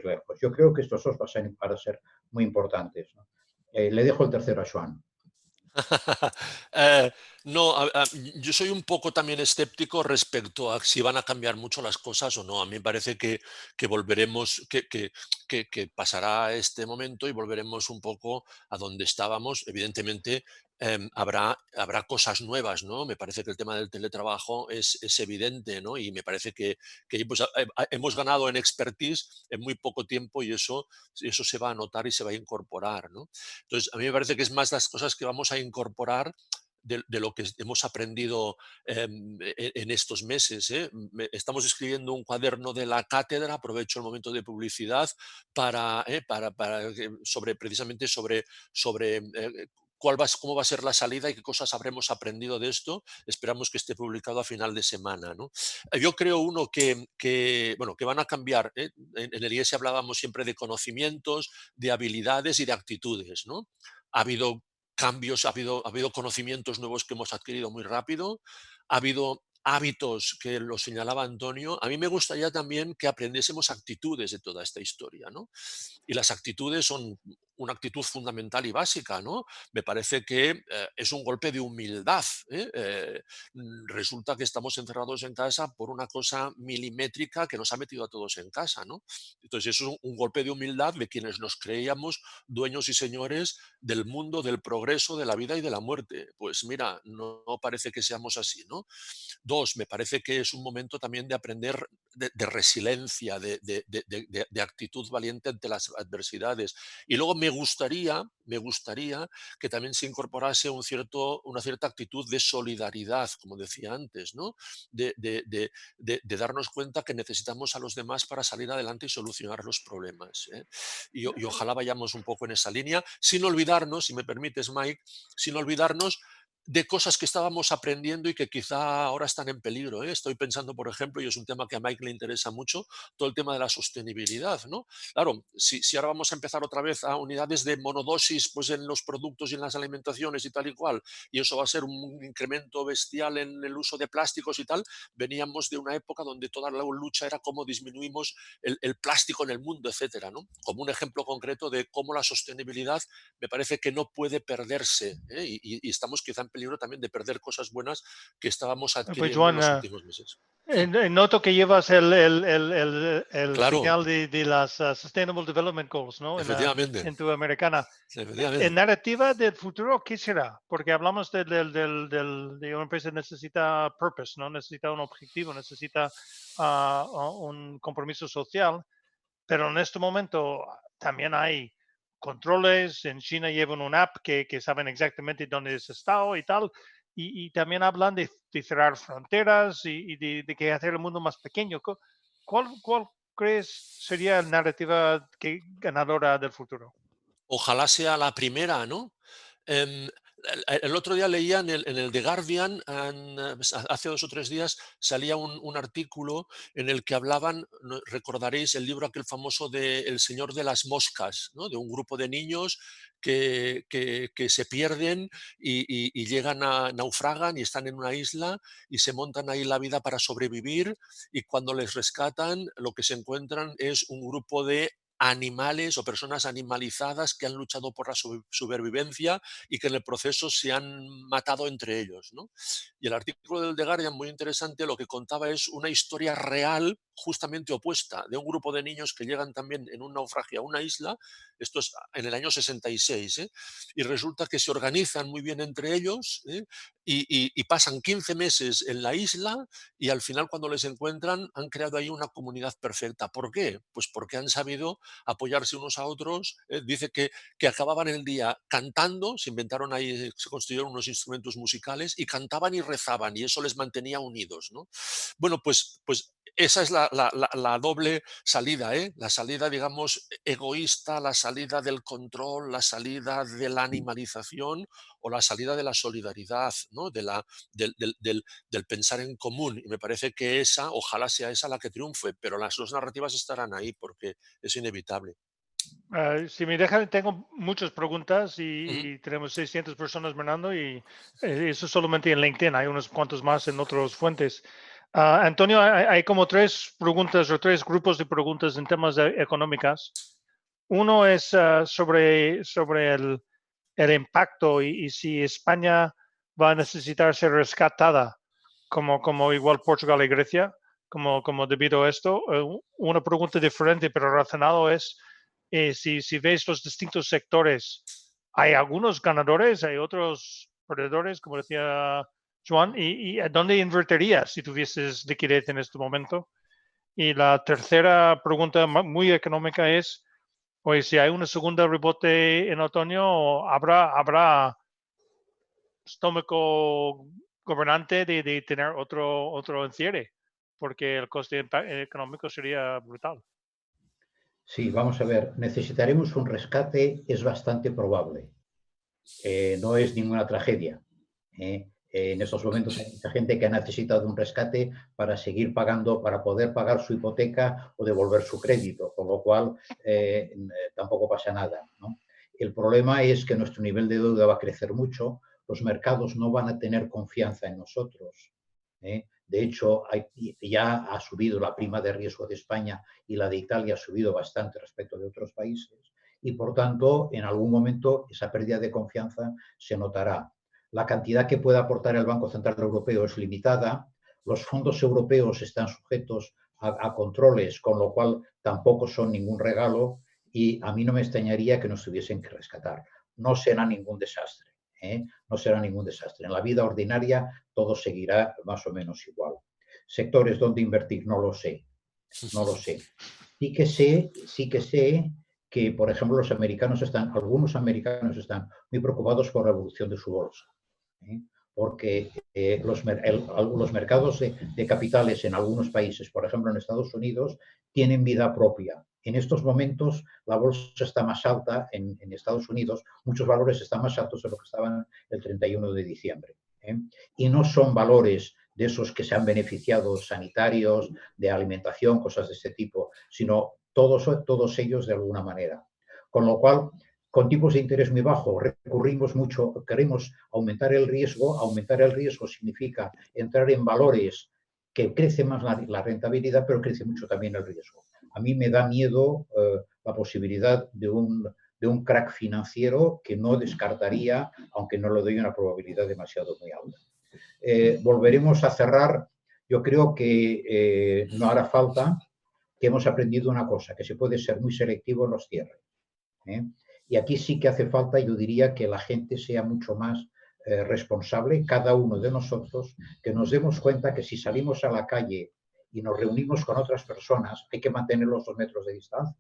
lejos. Yo creo que estos dos van a ser muy importantes, ¿no? Le dejo el tercero a Joan. Eh, no, yo soy un poco también escéptico respecto a si van a cambiar mucho las cosas o no. A mí me parece que volveremos, que pasará este momento y volveremos un poco a donde estábamos. Evidentemente, habrá cosas nuevas, ¿no? Me parece que el tema del teletrabajo es evidente, ¿no? Y me parece que pues, hemos ganado en expertise en muy poco tiempo y eso se va a notar y se va a incorporar, ¿no? Entonces, a mí me parece que es más las cosas que vamos a incorporar de lo que hemos aprendido en estos meses. Estamos escribiendo un cuaderno de la cátedra, aprovecho el momento de publicidad precisamente sobre cómo va a ser la salida y qué cosas habremos aprendido de esto. Esperamos que esté publicado a final de semana, ¿no? Yo creo uno bueno, que van a cambiar. En el IES hablábamos siempre de conocimientos, de habilidades y de actitudes, ¿no? Ha habido cambios, ha habido conocimientos nuevos que hemos adquirido muy rápido, ha habido hábitos que lo señalaba Antonio. A mí me gustaría también que aprendiésemos actitudes de toda esta historia, ¿no? Y las actitudes son una actitud fundamental y básica, ¿no? Me parece que es un golpe de humildad. Resulta que estamos encerrados en casa por una cosa milimétrica que nos ha metido a todos en casa, ¿no? Entonces, eso es un golpe de humildad de quienes nos creíamos dueños y señores del mundo, del progreso, de la vida y de la muerte. Pues mira, no parece que seamos así, ¿no? Dos, me parece que es un momento también de aprender de resiliencia, de actitud valiente ante las adversidades. Y luego me gustaría que también se incorporase una cierta actitud de solidaridad, como decía antes, ¿no? De darnos cuenta que necesitamos a los demás para salir adelante y solucionar los problemas, ¿eh? Y ojalá vayamos un poco en esa línea, sin olvidarnos, si me permites, Mike, sin olvidarnos de cosas que estábamos aprendiendo y que quizá ahora están en peligro, ¿eh? Estoy pensando, por ejemplo, y es un tema que a Mike le interesa mucho, todo el tema de la sostenibilidad, ¿no? Claro, si ahora vamos a empezar otra vez a unidades de monodosis, pues en los productos y en las alimentaciones y tal y cual, y eso va a ser un incremento bestial en el uso de plásticos y tal, veníamos de una época donde toda la lucha era cómo disminuimos el plástico en el mundo, etcétera, ¿no? Como un ejemplo concreto de cómo la sostenibilidad me parece que no puede perderse, ¿eh? Y estamos quizá en peligro también de perder cosas buenas que estábamos Pues adquiriendo en Joan, los últimos meses. noto que llevas el Claro, señal de las Sustainable Development Goals, ¿no? efectivamente, En tu americana. En efectivamente. narrativa del futuro, ¿qué será? Porque hablamos de una empresa que necesita purpose, ¿no? Necesita un objetivo, necesita un compromiso social, pero en este momento también hay controles. En China llevan una app que saben exactamente dónde es estado y tal. Y también hablan de cerrar fronteras y de que hacer el mundo más pequeño. ¿Cuál crees sería la narrativa ganadora del futuro? Ojalá sea la primera, ¿no? Em, el otro día leía en el The Guardian, hace 2 o 3 días, salía un artículo en el que hablaban, recordaréis el libro aquel famoso de El Señor de las Moscas, ¿no? De un grupo de niños que se pierden y llegan naufragan y están en una isla y se montan ahí la vida para sobrevivir, y cuando les rescatan lo que se encuentran es un grupo de animales o personas animalizadas que han luchado por la supervivencia y que en el proceso se han matado entre ellos, ¿no? Y el artículo del The Guardian, muy interesante, lo que contaba es una historia real justamente opuesta, de un grupo de niños que llegan también en un naufragio a una isla, esto es en el año 66, ¿eh? Y resulta que se organizan muy bien entre ellos, ¿eh? Y pasan 15 meses en la isla, y al final cuando les encuentran han creado ahí una comunidad perfecta. ¿Por qué? Pues porque han sabido apoyarse unos a otros. Dice que acababan el día cantando, se inventaron ahí, se construyeron unos instrumentos musicales y cantaban y rezaban, y eso les mantenía unidos, ¿no? Bueno, pues esa es la doble salida, ¿eh? La salida, digamos, egoísta, la salida del control, la salida de la animalización o la salida de la solidaridad, ¿no? Del pensar en común. Y me parece que ojalá sea esa la que triunfe, pero las dos narrativas estarán ahí porque es inevitable. Si me dejan, tengo muchas preguntas Ujú. y tenemos 600 personas mirando y eso solamente en LinkedIn, hay unos cuantos más en otras fuentes. Antonio, hay como tres preguntas o tres grupos de preguntas en temas económicas. Uno es sobre el impacto y si España va a necesitar ser rescatada como igual Portugal y Grecia, como debido a esto. Una pregunta diferente pero relacionado es si ves los distintos sectores, hay algunos ganadores, hay otros perdedores, como decía Juan, y ¿a dónde invertirías si tuvieses liquidez en este momento? Y la tercera pregunta muy económica es, oye, si hay una segunda rebote en otoño, ¿habrá estómago gobernante de tener otro encierre? Porque el coste económico sería brutal. Sí, vamos a ver, necesitaremos un rescate, es bastante probable. No es ninguna tragedia. En estos momentos hay mucha gente que ha necesitado un rescate para seguir pagando, para poder pagar su hipoteca o devolver su crédito, con lo cual tampoco pasa nada, ¿no? El problema es que nuestro nivel de deuda va a crecer mucho, los mercados no van a tener confianza en nosotros. De hecho, ya ha subido la prima de riesgo de España y la de Italia ha subido bastante respecto de otros países y, por tanto, en algún momento esa pérdida de confianza se notará. La cantidad que puede aportar el Banco Central Europeo es limitada, los fondos europeos están sujetos a controles, con lo cual tampoco son ningún regalo y a mí no me extrañaría que nos tuviesen que rescatar. No será ningún desastre. No será ningún desastre. En la vida ordinaria todo seguirá más o menos igual. Sectores donde invertir, no lo sé. No lo sé. Sí que sé que, por ejemplo, algunos americanos están muy preocupados por la evolución de su bolsa. ¿Eh? Porque los mercados de capitales en algunos países, por ejemplo en Estados Unidos, tienen vida propia. En estos momentos la bolsa está más alta en Estados Unidos, muchos valores están más altos de lo que estaban el 31 de diciembre. Y no son valores de esos que se han beneficiado sanitarios, de alimentación, cosas de ese tipo, sino todos ellos de alguna manera. Con lo cual, con tipos de interés muy bajos, recurrimos mucho, queremos aumentar el riesgo. Aumentar el riesgo significa entrar en valores que crece más la rentabilidad, pero crece mucho también el riesgo. A mí me da miedo la posibilidad de un crack financiero que no descartaría, aunque no le doy una probabilidad demasiado muy alta. Volveremos a cerrar. Yo creo que no hará falta, que hemos aprendido una cosa, que se puede ser muy selectivo en los cierres. Y aquí sí que hace falta, yo diría, que la gente sea mucho más responsable, cada uno de nosotros, que nos demos cuenta que si salimos a la calle y nos reunimos con otras personas, hay que mantener los 2 metros de distancia.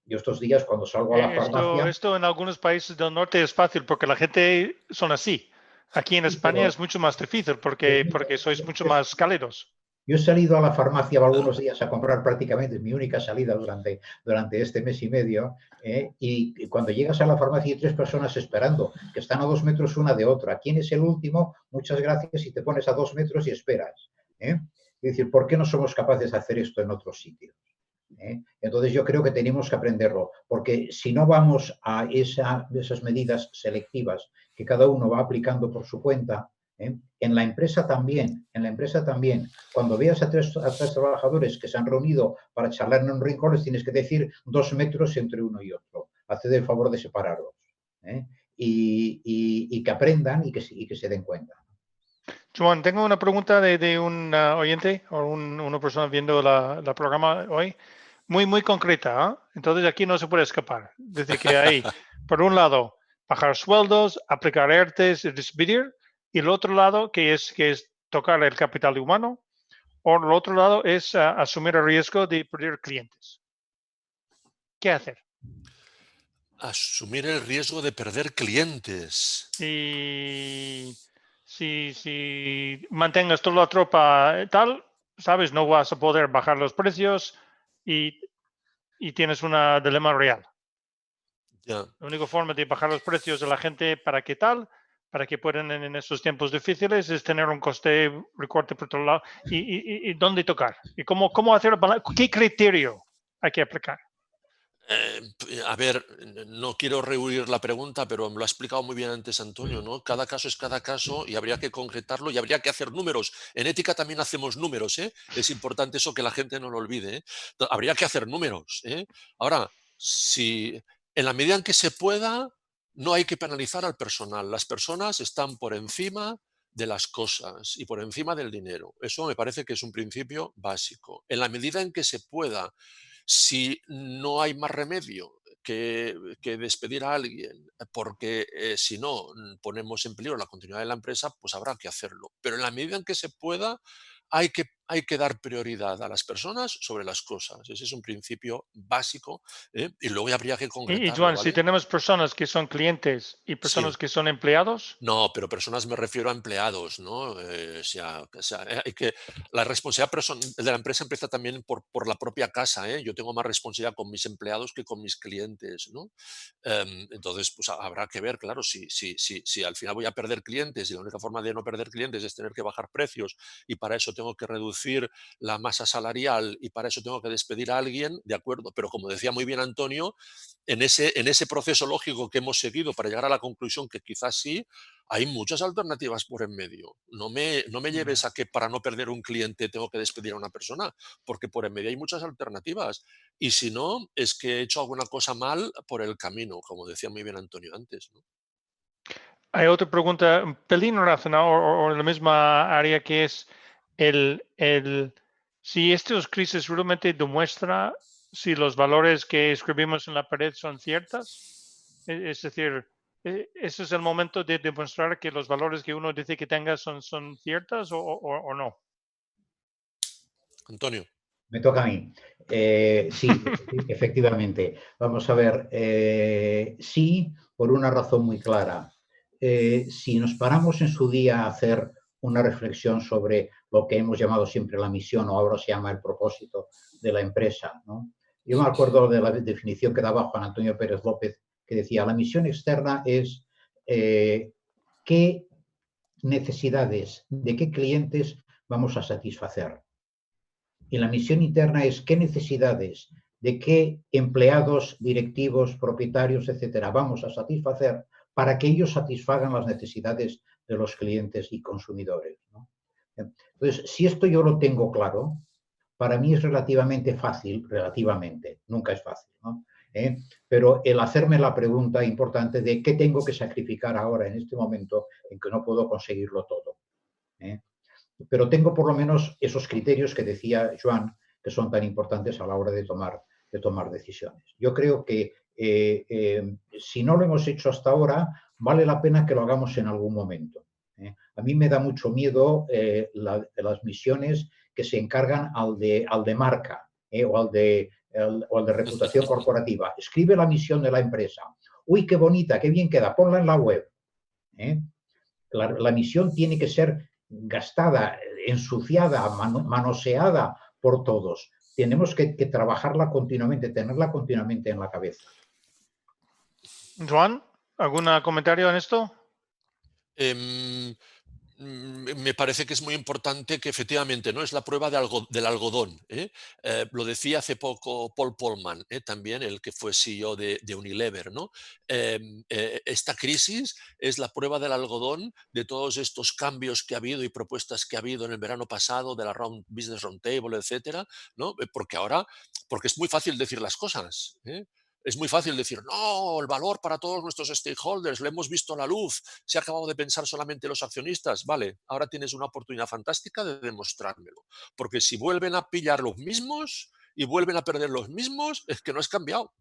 Yo estos días, cuando salgo a la farmacia... Esto en algunos países del norte es fácil porque la gente son así. Aquí en Sí, España es mucho más difícil porque sois mucho más cálidos. Yo he salido a la farmacia algunos días a comprar, prácticamente, es mi única salida durante este mes y medio, y cuando llegas a la farmacia hay 3 personas esperando, que están a 2 metros una de otra. ¿Quién es el último? Muchas gracias, y te pones a 2 metros y esperas. Es decir, ¿por qué no somos capaces de hacer esto en otros sitios? Entonces yo creo que tenemos que aprenderlo, porque si no vamos a esas medidas selectivas que cada uno va aplicando por su cuenta, en la empresa también, cuando veas a tres trabajadores que se han reunido para charlar en un rincón, les tienes que decir 2 metros entre uno y otro. Haced el favor de separarlos. Y que aprendan y que se den cuenta. Joan, tengo una pregunta de un oyente o una persona viendo la programa hoy, muy concreta. ¿Eh? Entonces aquí no se puede escapar. Desde que hay, por un lado, bajar sueldos, aplicar ERTEs, despedir, y el otro lado, que es tocar el capital humano, o el otro lado es asumir el riesgo de perder clientes. ¿Qué hacer? Asumir el riesgo de perder clientes. Si mantengas toda la tropa tal, sabes, no vas a poder bajar los precios y tienes un dilema real. Ya. La única forma de bajar los precios de la gente para que puedan en esos tiempos difíciles es tener un coste recorte por otro lado y dónde tocar y cómo hacer, qué criterio hay que aplicar. A ver, no quiero rehuir la pregunta, pero me lo ha explicado muy bien antes Antonio, ¿no? Cada caso es cada caso y habría que concretarlo y habría que hacer números. En ética también hacemos números, ¿eh? Es importante eso que la gente no lo olvide, ¿eh? Habría que hacer números, ¿eh? Ahora, si en la medida en que se pueda, no hay que penalizar al personal. Las personas están por encima de las cosas y por encima del dinero. Eso me parece que es un principio básico. En la medida en que se pueda, si no hay más remedio que despedir a alguien, porque si no ponemos en peligro la continuidad de la empresa, pues habrá que hacerlo. Pero en la medida en que se pueda, hay que dar prioridad a las personas sobre las cosas. Ese es un principio básico, y luego ya habría que Y concretarlo, Joan, si ¿vale? tenemos personas que son clientes y Sí. personas que son empleados. No, pero personas me refiero a empleados, ¿no? Hay que, la responsabilidad de la empresa empieza también por la propia casa, ¿eh? Yo tengo más responsabilidad con mis empleados que con mis clientes, ¿no? Entonces, pues habrá que ver, claro, si al final voy a perder clientes y la única forma de no perder clientes es tener que bajar precios y para eso tengo que reducir la masa salarial y para eso tengo que despedir a alguien, de acuerdo. Pero como decía muy bien Antonio, en ese proceso lógico que hemos seguido para llegar a la conclusión que quizás sí, hay muchas alternativas por en medio. No me lleves a que para no perder un cliente tengo que despedir a una persona, porque por en medio hay muchas alternativas. Y si no, es que he hecho alguna cosa mal por el camino, como decía muy bien Antonio antes, ¿no? Hay otra pregunta, un pelín relacionada o en la misma área, que es si estas crisis realmente demuestra si los valores que escribimos en la pared son ciertas. Es decir, ese es el momento de demostrar que los valores que uno dice que tenga son ciertas o no. Antonio. Me toca a mí. Sí, efectivamente. Vamos a ver. Sí, por una razón muy clara. Si nos paramos en su día a hacer una reflexión sobre lo que hemos llamado siempre la misión, o ahora se llama el propósito de la empresa, ¿no? Yo me acuerdo de la definición que daba Juan Antonio Pérez López, que decía, la misión externa es qué necesidades de qué clientes vamos a satisfacer. Y la misión interna es qué necesidades de qué empleados, directivos, propietarios, etcétera, vamos a satisfacer para que ellos satisfagan las necesidades de los clientes y consumidores, ¿no? Entonces, si esto yo lo tengo claro, para mí es relativamente fácil, relativamente, nunca es fácil, ¿no? Pero el hacerme la pregunta importante de qué tengo que sacrificar ahora en este momento en que no puedo conseguirlo todo. Pero tengo por lo menos esos criterios que decía Joan, que son tan importantes a la hora de tomar decisiones. Yo creo que si no lo hemos hecho hasta ahora, vale la pena que lo hagamos en algún momento. A mí me da mucho miedo las misiones que se encargan al de marca o al de reputación corporativa. Escribe la misión de la empresa. Uy, qué bonita, qué bien queda, ponla en la web. La misión tiene que ser gastada, ensuciada, manoseada por todos. Tenemos que trabajarla continuamente, tenerla continuamente en la cabeza. Joan, ¿algún comentario en esto? Me parece que es muy importante que efectivamente no es la prueba del algodón. Lo decía hace poco Paul Polman, también el que fue CEO de Unilever, ¿no? Esta crisis es la prueba del algodón de todos estos cambios que ha habido y propuestas que ha habido en el verano pasado de la Business Roundtable, etcétera, ¿no? Porque es muy fácil decir las cosas. Es muy fácil decir, no, el valor para todos nuestros stakeholders, le hemos visto la luz, se ha acabado de pensar solamente los accionistas. Vale, ahora tienes una oportunidad fantástica de demostrármelo. Porque si vuelven a pillar los mismos y vuelven a perder los mismos, es que no has cambiado.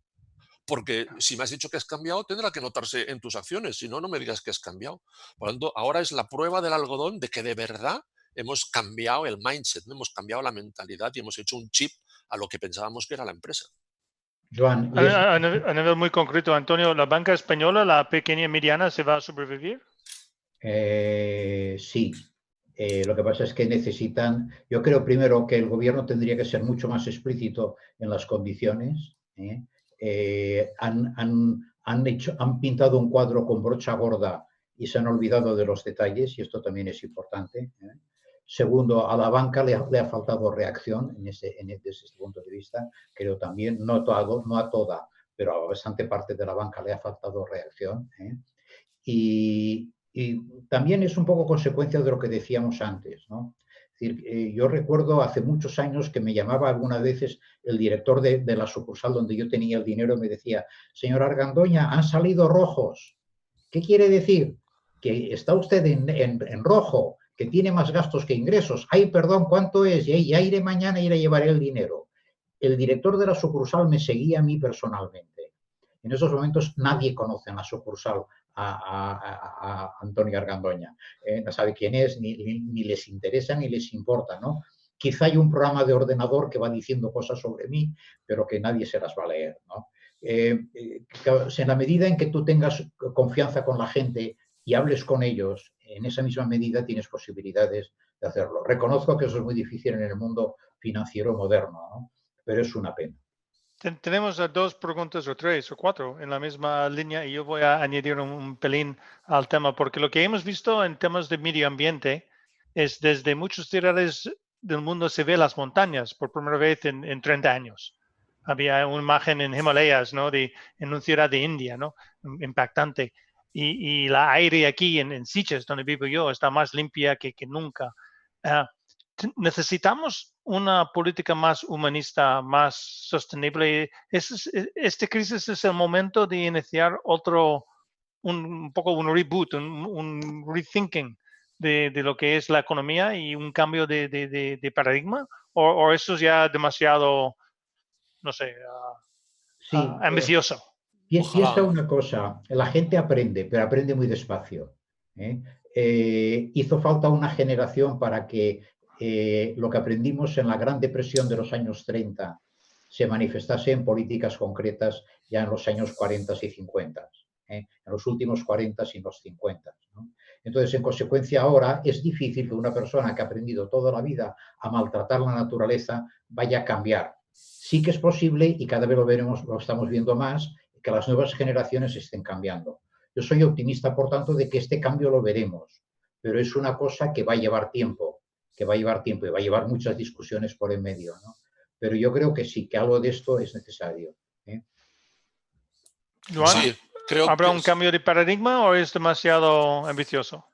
Porque si me has dicho que has cambiado, tendrá que notarse en tus acciones. Si no, no me digas que has cambiado. Por lo tanto, ahora es la prueba del algodón de que de verdad hemos cambiado el mindset, ¿no? Hemos cambiado la mentalidad y hemos hecho un chip a lo que pensábamos que era la empresa. Joan, a nivel muy concreto, Antonio, ¿la banca española, la pequeña y mediana, se va a sobrevivir? Sí. Lo que pasa es que necesitan, yo creo primero que el gobierno tendría que ser mucho más explícito en las condiciones. Han pintado un cuadro con brocha gorda y se han olvidado de los detalles, y esto también es importante. Segundo, a la banca le ha faltado reacción desde ese punto de vista. Creo también, no a toda, pero a bastante parte de la banca le ha faltado reacción. Y también es un poco consecuencia de lo que decíamos antes, ¿no? Es decir, yo recuerdo hace muchos años que me llamaba algunas veces el director de la sucursal donde yo tenía el dinero y me decía, señor Argandoña, han salido rojos. ¿Qué quiere decir? Que está usted en rojo, que tiene más gastos que ingresos. Ay, perdón, ¿cuánto es? Ya iré mañana y le llevaré el dinero. El director de la sucursal me seguía a mí personalmente. En esos momentos nadie conoce en la sucursal a Antonio Argandoña. No sabe quién es, ni les interesa, ni les importa, ¿no? Quizá hay un programa de ordenador que va diciendo cosas sobre mí, pero que nadie se las va a leer, ¿no? En la medida en que tú tengas confianza con la gente y hables con ellos, en esa misma medida tienes posibilidades de hacerlo. Reconozco que eso es muy difícil en el mundo financiero moderno, ¿no? Pero es una pena. Tenemos dos preguntas o tres o cuatro en la misma línea y yo voy a añadir un pelín al tema, porque lo que hemos visto en temas de medio ambiente es desde muchos ciudades del mundo se ve las montañas por primera vez en 30 años. Había una imagen en Himalayas, ¿no? En una ciudad de India, ¿no? Impactante. Y la aire aquí en Sitges, donde vivo yo, está más limpia que nunca. Necesitamos una política más humanista, más sostenible. Este crisis es el momento de iniciar un poco un reboot, un rethinking de lo que es la economía y un cambio de paradigma, o eso es ya demasiado, no sé, Sí, ambicioso. piensa una cosa, la gente aprende, pero aprende muy despacio. Hizo falta una generación para que lo que aprendimos en la Gran Depresión de los años 30 se manifestase en políticas concretas ya en los años 40 y 50, en los últimos 40 y los 50. ¿No? Entonces, en consecuencia, ahora es difícil que una persona que ha aprendido toda la vida a maltratar la naturaleza vaya a cambiar. Sí que es posible, y cada vez lo estamos viendo más, que las nuevas generaciones estén cambiando. Yo soy optimista, por tanto, de que este cambio lo veremos, pero es una cosa que va a llevar tiempo, y va a llevar muchas discusiones por en medio, ¿no? Pero yo creo que sí, que algo de esto es necesario. Joan, Sí, creo ¿habrá que un cambio de paradigma o es demasiado ambicioso?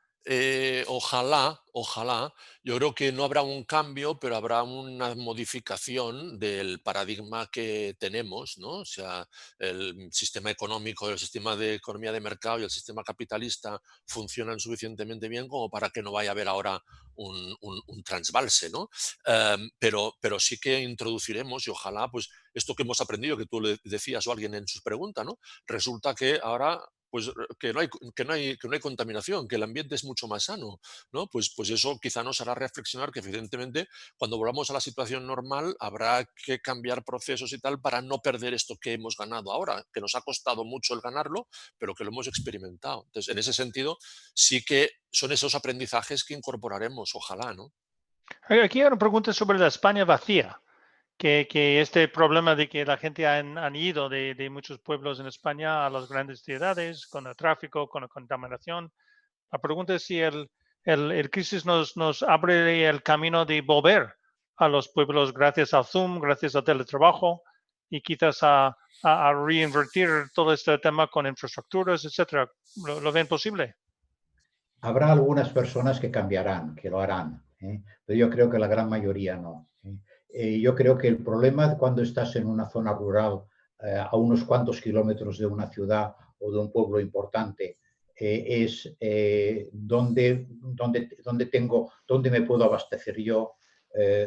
ojalá. Yo creo que no habrá un cambio, pero habrá una modificación del paradigma que tenemos, ¿no? O sea, el sistema económico, el sistema de economía de mercado y el sistema capitalista funcionan suficientemente bien como para que no vaya a haber ahora un transvalse, ¿no? Pero sí que introduciremos y ojalá, pues, esto que hemos aprendido, que tú le decías o alguien en su pregunta, ¿no? Resulta que ahora pues que no hay contaminación, que el ambiente es mucho más sano, ¿no? Pues eso quizá nos hará reflexionar que evidentemente cuando volvamos a la situación normal habrá que cambiar procesos y tal para no perder esto que hemos ganado ahora, que nos ha costado mucho el ganarlo, pero que lo hemos experimentado. Entonces, en ese sentido, sí que son esos aprendizajes que incorporaremos, ojalá, ¿no? Aquí hay una pregunta sobre la España vacía, que este problema de que la gente han ido de muchos pueblos en España a las grandes ciudades con el tráfico, con la contaminación. La pregunta es si el crisis nos abre el camino de volver a los pueblos gracias al Zoom, gracias al teletrabajo y quizás a reinvertir todo este tema con infraestructuras, etcétera. ¿Lo ven posible? Habrá algunas personas que cambiarán, que lo harán, pero yo creo que la gran mayoría no. Yo creo que el problema cuando estás en una zona rural, a unos cuantos kilómetros de una ciudad o de un pueblo importante, es dónde me puedo abastecer yo,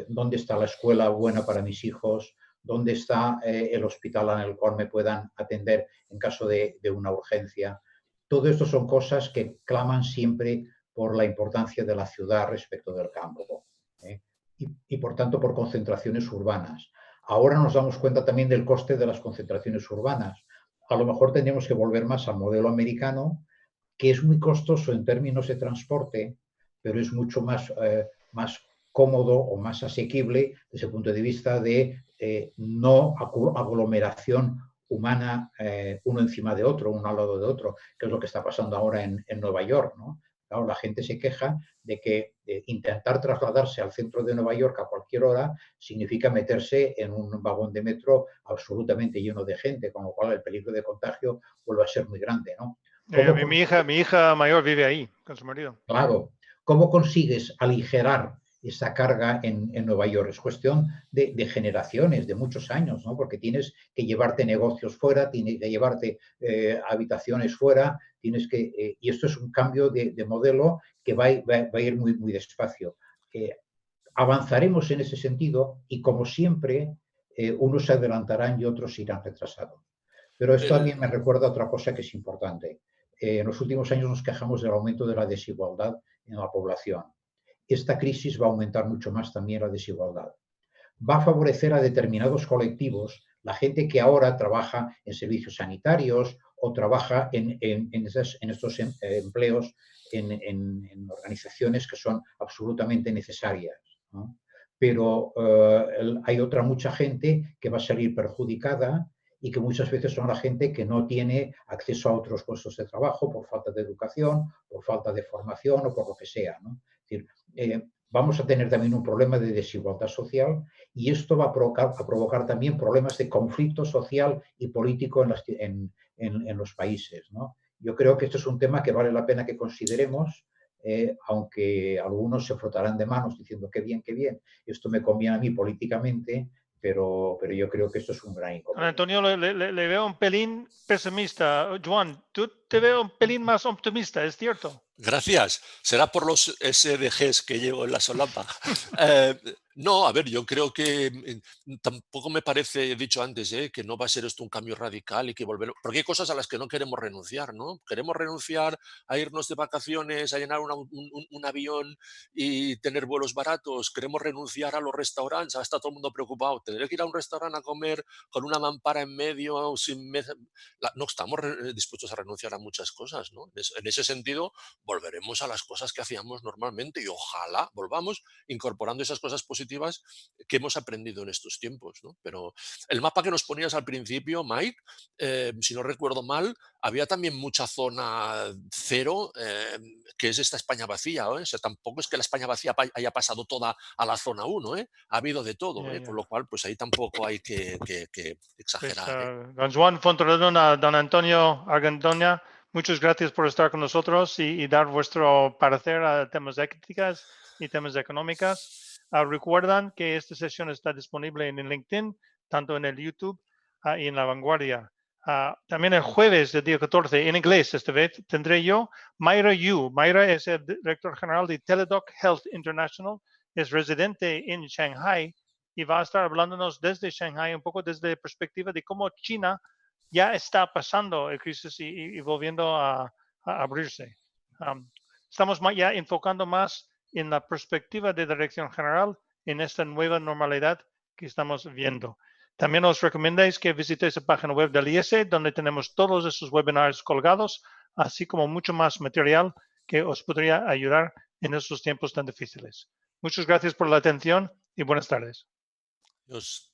dónde está la escuela buena para mis hijos, dónde está el hospital en el cual me puedan atender en caso de una urgencia. Todo esto son cosas que claman siempre por la importancia de la ciudad respecto del campo, ¿eh? Y, por tanto, por concentraciones urbanas. Ahora nos damos cuenta también del coste de las concentraciones urbanas. A lo mejor tendríamos que volver más al modelo americano, que es muy costoso en términos de transporte, pero es mucho más cómodo o más asequible desde el punto de vista de no aglomeración humana uno encima de otro, uno al lado de otro, que es lo que está pasando ahora en Nueva York, ¿no? Claro, la gente se queja de que intentar trasladarse al centro de Nueva York a cualquier hora significa meterse en un vagón de metro absolutamente lleno de gente, con lo cual el peligro de contagio vuelve a ser muy grande, ¿no? Mi hija mayor vive ahí con su marido. Claro, ¿cómo consigues aligerar esa carga en Nueva York? Es cuestión de generaciones, de muchos años, ¿no? Porque tienes que llevarte negocios fuera, tienes que llevarte habitaciones fuera, y esto es un cambio de modelo que va a ir muy, muy despacio. Avanzaremos en ese sentido y, como siempre, unos se adelantarán y otros irán retrasados. Pero esto también me recuerda a otra cosa que es importante. En los últimos años nos quejamos del aumento de la desigualdad en la población. Esta crisis va a aumentar mucho más también la desigualdad. Va a favorecer a determinados colectivos, la gente que ahora trabaja en servicios sanitarios o trabaja en estos empleos en organizaciones que son absolutamente necesarias, ¿no? Pero hay mucha gente que va a salir perjudicada y que muchas veces son la gente que no tiene acceso a otros puestos de trabajo por falta de educación, por falta de formación o por lo que sea, ¿no? Es decir, vamos a tener también un problema de desigualdad social y esto va a provocar también problemas de conflicto social y político en los países, ¿no? Yo creo que esto es un tema que vale la pena que consideremos, aunque algunos se frotarán de manos diciendo qué bien, esto me conviene a mí políticamente, pero yo creo que esto es un gran inconveniente. Antonio, le veo un pelín pesimista. Joan, tú te veo un pelín más optimista, ¿es cierto? Gracias. Será por los SDGs que llevo en la solapa. No, a ver, yo creo que tampoco me parece, he dicho antes, que no va a ser esto un cambio radical y que volver, porque hay cosas a las que no queremos renunciar, ¿no? Queremos renunciar a irnos de vacaciones, a llenar un avión y tener vuelos baratos, queremos renunciar a los restaurantes, ahora está todo el mundo preocupado, tener que ir a un restaurante a comer con una mampara en medio, sin no estamos dispuestos a renunciar a muchas cosas, ¿no? En ese sentido, volveremos a las cosas que hacíamos normalmente y ojalá volvamos incorporando esas cosas positivas que hemos aprendido en estos tiempos, ¿no? Pero el mapa que nos ponías al principio, Mike, si no recuerdo mal, había también mucha zona cero, que es esta España vacía, ¿eh? O sea, tampoco es que la España vacía haya pasado toda a la zona 1, ¿eh? Ha habido de todo, Ya, ¿eh? Con ya. lo cual, pues ahí tampoco hay que Pues, exagerar, ¿eh? don Juan Fontredón, a don Antonio Argandoña, muchas gracias por estar con nosotros y dar vuestro parecer a temas éticas y temas económicas. Recuerdan que esta sesión está disponible en el LinkedIn, tanto en el YouTube y en La Vanguardia. También el jueves del día 14, en inglés esta vez, tendré yo Mayra Yu. Mayra es el director general de Teladoc Health International, es residente en Shanghai y va a estar hablándonos desde Shanghai, un poco desde la perspectiva de cómo China ya está pasando el crisis y volviendo a abrirse. Estamos ya enfocando más en la perspectiva de dirección general en esta nueva normalidad que estamos viendo. También os recomendáis que visitéis la página web del IES, donde tenemos todos esos webinars colgados, así como mucho más material que os podría ayudar en estos tiempos tan difíciles. Muchas gracias por la atención y buenas tardes. Nos